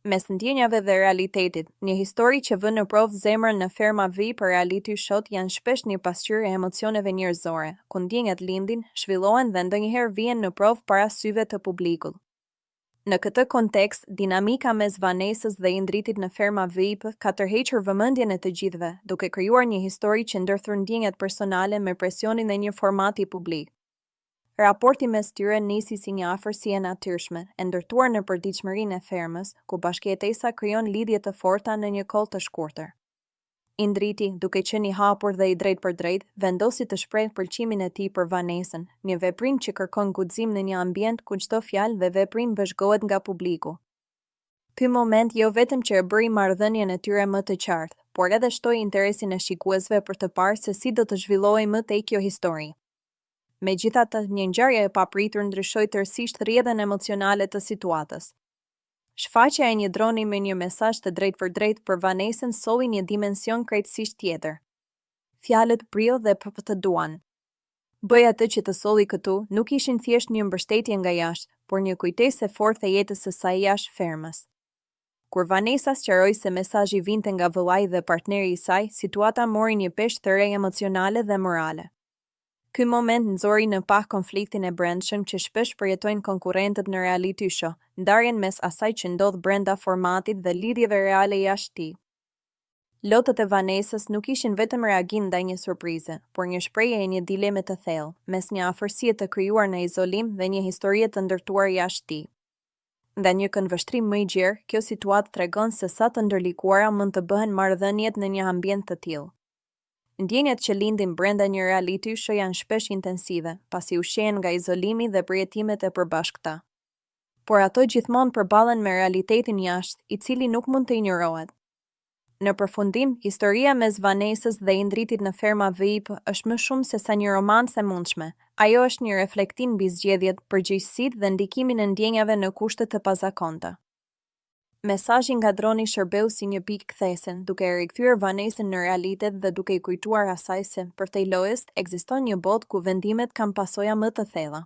Mes ndjenjave dhe realitetit, një histori që vë në provë zemrën në ferma vi për reality shot janë shpesh një pasqyrë e emocioneve njerëzore, ku ndjenjat lindin, zhvillohen dhe ndonjëherë vijnë në provë para syve të publikut. Në këtë kontekst, dinamika mes Vanessës dhe Indritit në ferma VIP ka tërhequr vëmendjen e të gjithëve, duke krijuar një histori që ndërthur ndjenjat personale me presionin e një formati publik. Raporti mes tyre nisi si një afërsi e natyrshme, e ndërtuar në përditshmërinë e fermës, ku bashkëjetesa krijon lidhje të forta në një kohë të shkurtër. Indriti, duke qenë i hapur dhe i drejtë për drejtë, vendosi të shprehë pëlqimin e tij për Vanessën, një veprim që kërkon guxim në një ambient ku çdo fjalë dhe veprim vëzhgohet nga publiku. Ky moment jo vetëm që e bëri marrëdhënien e tyre më të qartë, por edhe shtoi interesin e shikuesve për të parë se si do të zhvillohej më tej kjo histori. Megjithatë, një ngjarje e papritur ndryshoi tërësisht rrjedhën emocionale të situatës. Shfaqja e një droni me një mesazh të drejtë për drejtë për Vanessën solli një dimension krejtësisht tjetër. Fjalët prill dhe të duan. Bëj atë që të solli këtu nuk ishin thjesht një mbështetje nga jashtë, por një kujtesë e fortë e jetës së saj jashtë fermës. Kur Vanessa sqaroi se mesazhi vinte nga vëllai dhe partneri i saj, situata mori një peshë të re emocionale dhe morale. Ky moment nxori në pah konfliktin e brendshëm që shpesh përjetojnë konkurrentët në reality show, ndarjen mes asaj që ndodh brenda formatit dhe lidhjeve reale jashtë tij. Lotët e Vanessës nuk ishin vetëm reagim ndaj një surprize, por një shprehje e një dileme të thellë, mes një afërsie të krijuar në izolim dhe një historie të ndërtuar jashtë tij. Nga një këndvështrim më i gjerë, kjo situatë tregon se sa të ndërlikuara mund të bëhen marrëdhëniet në një ambient të tillë. Ndjenjat që lindin brenda një reality show janë shpesh intensive, pasi ushqehen nga izolimi dhe përjetimet e përbashkëta. Por ato gjithmonë përballen me realitetin jashtë, i cili nuk mund të injorohet. Në përfundim, historia mes Vanessës dhe Indritit në ferma VIP është më shumë se sa një romancë e mundshme. Ajo është një reflektim mbi zgjedhjet, përgjegjësitë dhe ndikimin e ndjenjave në kushte të pazakonta. Mesazhi nga droni shërbeu si një pikë kthese, duke e rikthyer Vanessën në realitet dhe duke i kujtuar asaj se, për të Lois, ekziston një botë ku vendimet kanë pasoja më të thella.